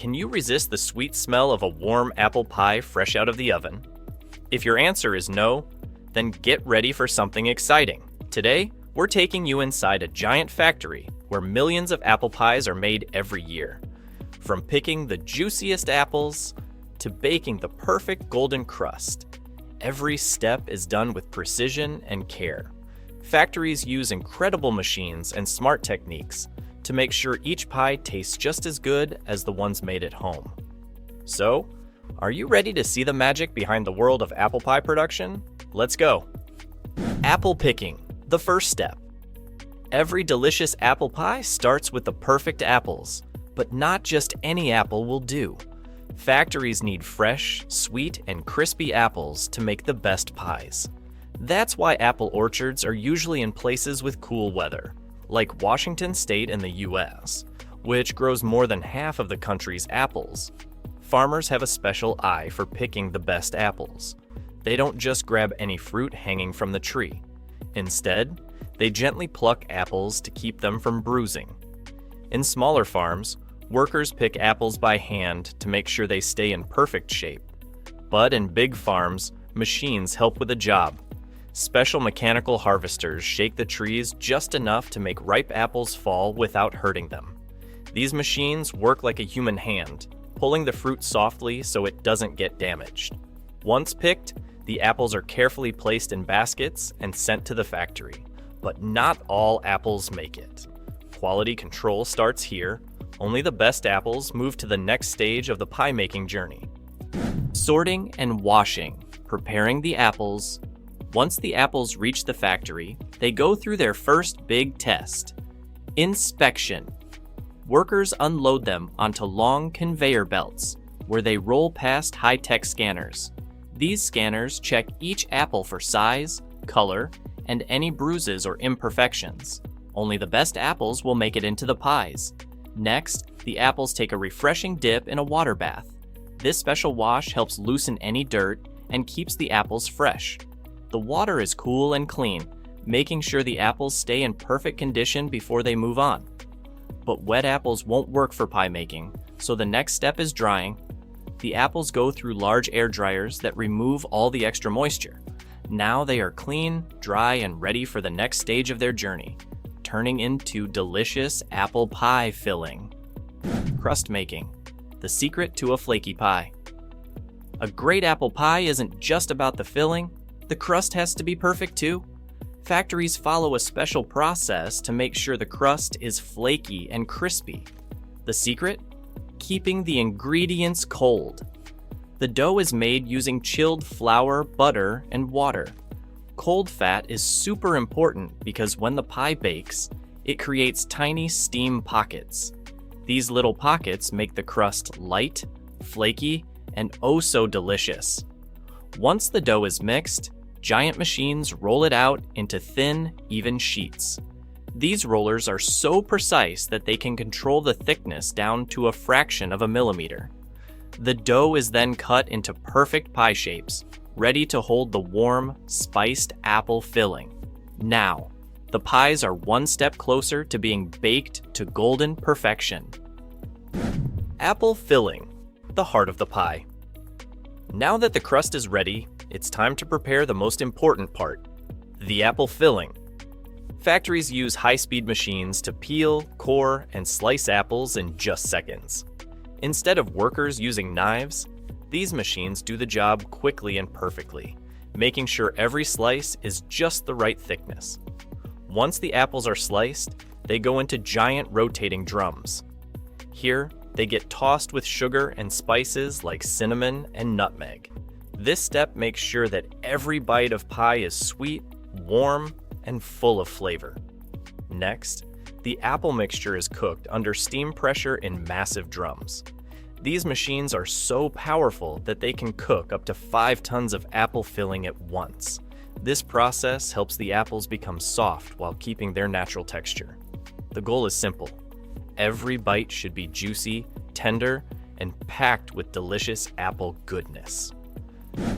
Can you resist the sweet smell of a warm apple pie fresh out of the oven? If your answer is no, then get ready for something exciting. Today, we're taking you inside a giant factory where millions of apple pies are made every year. From picking the juiciest apples to baking the perfect golden crust, every step is done with precision and care. Factories use incredible machines and smart techniques to make sure each pie tastes just as good as the ones made at home. So, are you ready to see the magic behind the world of apple pie production? Let's go! Apple picking, the first step. Every delicious apple pie starts with the perfect apples, but not just any apple will do. Factories need fresh, sweet, and crispy apples to make the best pies. That's why apple orchards are usually in places with cool weather, like Washington State in the US, which grows more than half of the country's apples. Farmers have a special eye for picking the best apples. They don't just grab any fruit hanging from the tree. Instead, they gently pluck apples to keep them from bruising. In smaller farms, workers pick apples by hand to make sure they stay in perfect shape. But in big farms, machines help with the job. Special mechanical harvesters shake the trees just enough to make ripe apples fall without hurting them. These machines work like a human hand, pulling the fruit softly so it doesn't get damaged. Once picked, the apples are carefully placed in baskets and sent to the factory. But not all apples make it. Quality control starts here. Only the best apples move to the next stage of the pie-making journey. Sorting and washing, preparing the apples. Once the apples reach the factory, they go through their first big test. Inspection. Workers unload them onto long conveyor belts, where they roll past high-tech scanners. These scanners check each apple for size, color, and any bruises or imperfections. Only the best apples will make it into the pies. Next, the apples take a refreshing dip in a water bath. This special wash helps loosen any dirt and keeps the apples fresh. The water is cool and clean, making sure the apples stay in perfect condition before they move on. But wet apples won't work for pie making, so the next step is drying. The apples go through large air dryers that remove all the extra moisture. Now they are clean, dry, and ready for the next stage of their journey, turning into delicious apple pie filling. Crust making, the secret to a flaky pie. A great apple pie isn't just about the filling. The crust has to be perfect too. Factories follow a special process to make sure the crust is flaky and crispy. The secret? Keeping the ingredients cold. The dough is made using chilled flour, butter, and water. Cold fat is super important because when the pie bakes, it creates tiny steam pockets. These little pockets make the crust light, flaky, and oh so delicious. Once the dough is mixed, giant machines roll it out into thin, even sheets. These rollers are so precise that they can control the thickness down to a fraction of a millimeter. The dough is then cut into perfect pie shapes, ready to hold the warm, spiced apple filling. Now, the pies are one step closer to being baked to golden perfection. Apple filling, the heart of the pie. Now that the crust is ready, it's time to prepare the most important part, the apple filling. Factories use high-speed machines to peel, core, and slice apples in just seconds. Instead of workers using knives, these machines do the job quickly and perfectly, making sure every slice is just the right thickness. Once the apples are sliced, they go into giant rotating drums. Here, they get tossed with sugar and spices like cinnamon and nutmeg. This step makes sure that every bite of pie is sweet, warm, and full of flavor. Next, the apple mixture is cooked under steam pressure in massive drums. These machines are so powerful that they can cook up to 5 tons of apple filling at once. This process helps the apples become soft while keeping their natural texture. The goal is simple. Every bite should be juicy, tender, and packed with delicious apple goodness.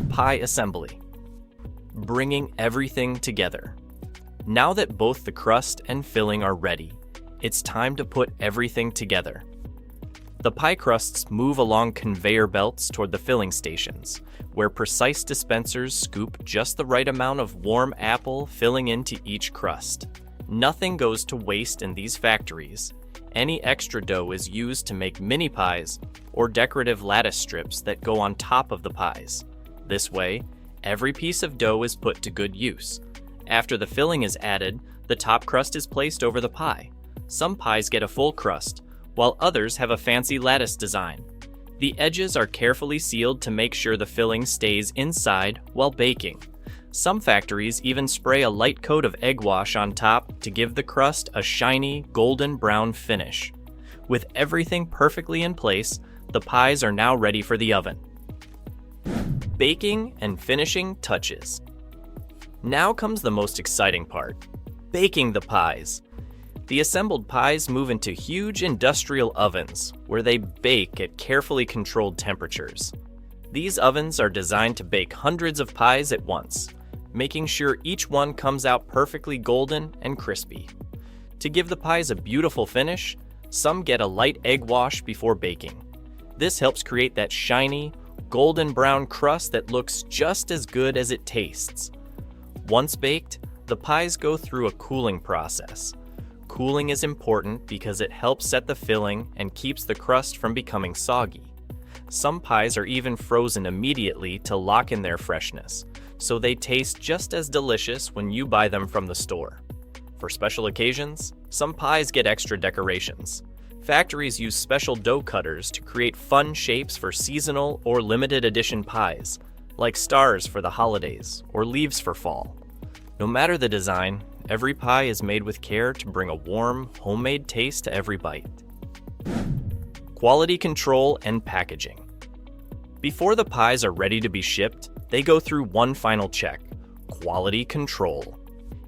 Pie assembly. Bringing everything together. Now that both the crust and filling are ready, it's time to put everything together. The pie crusts move along conveyor belts toward the filling stations, where precise dispensers scoop just the right amount of warm apple filling into each crust. Nothing goes to waste in these factories. Any extra dough is used to make mini pies or decorative lattice strips that go on top of the pies. This way, every piece of dough is put to good use. After the filling is added, the top crust is placed over the pie. Some pies get a full crust, while others have a fancy lattice design. The edges are carefully sealed to make sure the filling stays inside while baking. Some factories even spray a light coat of egg wash on top to give the crust a shiny, golden brown finish. With everything perfectly in place, the pies are now ready for the oven. Baking and finishing touches. Now comes the most exciting part: baking the pies. The assembled pies move into huge industrial ovens where they bake at carefully controlled temperatures. These ovens are designed to bake hundreds of pies at once, making sure each one comes out perfectly golden and crispy. To give the pies a beautiful finish, some get a light egg wash before baking. This helps create that shiny, golden brown crust that looks just as good as it tastes. Once baked, the pies go through a cooling process. Cooling is important because it helps set the filling and keeps the crust from becoming soggy. Some pies are even frozen immediately to lock in their freshness, so they taste just as delicious when you buy them from the store. For special occasions, some pies get extra decorations. Factories use special dough cutters to create fun shapes for seasonal or limited edition pies, like stars for the holidays or leaves for fall. No matter the design, every pie is made with care to bring a warm, homemade taste to every bite. Quality control and packaging. Before the pies are ready to be shipped, they go through one final check: quality control.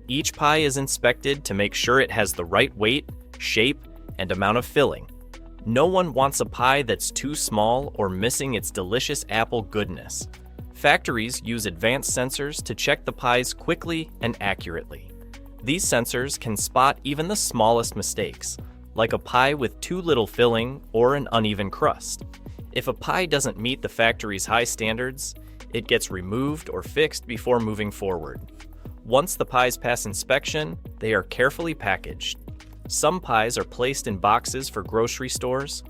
Each pie is inspected to make sure it has the right weight, shape, and amount of filling. No one wants a pie that's too small or missing its delicious apple goodness. Factories use advanced sensors to check the pies quickly and accurately. These sensors can spot even the smallest mistakes, like a pie with too little filling or an uneven crust. If a pie doesn't meet the factory's high standards, it gets removed or fixed before moving forward. Once the pies pass inspection, they are carefully packaged. Some pies are placed in boxes for grocery stores,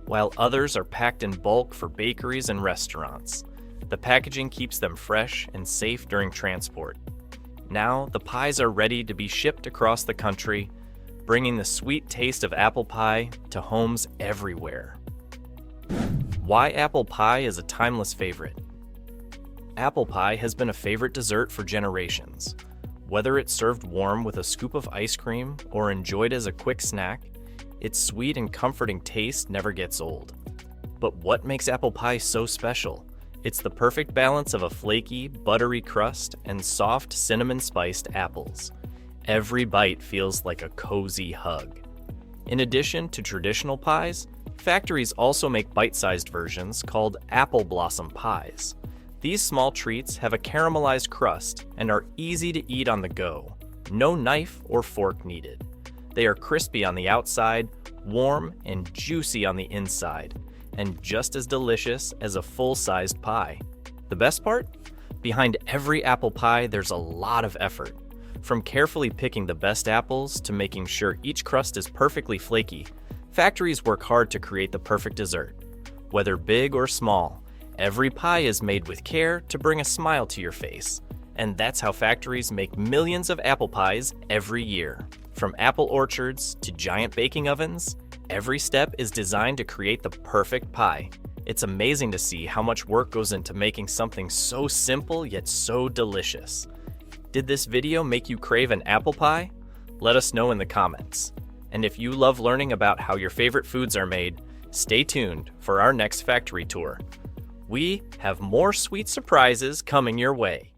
while others are packed in bulk for bakeries and restaurants. The packaging keeps them fresh and safe during transport. Now, the pies are ready to be shipped across the country, bringing the sweet taste of apple pie to homes everywhere. Why apple pie is a timeless favorite. Apple pie has been a favorite dessert for generations. Whether it's served warm with a scoop of ice cream or enjoyed as a quick snack, its sweet and comforting taste never gets old. But what makes apple pie so special? It's the perfect balance of a flaky, buttery crust and soft, cinnamon-spiced apples. Every bite feels like a cozy hug. In addition to traditional pies, factories also make bite-sized versions called apple blossom pies. These small treats have a caramelized crust and are easy to eat on the go. No knife or fork needed. They are crispy on the outside, warm and juicy on the inside, and just as delicious as a full-sized pie. The best part? Behind every apple pie, there's a lot of effort. From carefully picking the best apples to making sure each crust is perfectly flaky, factories work hard to create the perfect dessert. Whether big or small, every pie is made with care to bring a smile to your face. And that's how factories make millions of apple pies every year. From apple orchards to giant baking ovens, every step is designed to create the perfect pie. It's amazing to see how much work goes into making something so simple yet so delicious. Did this video make you crave an apple pie? Let us know in the comments. And if you love learning about how your favorite foods are made, stay tuned for our next factory tour. We have more sweet surprises coming your way.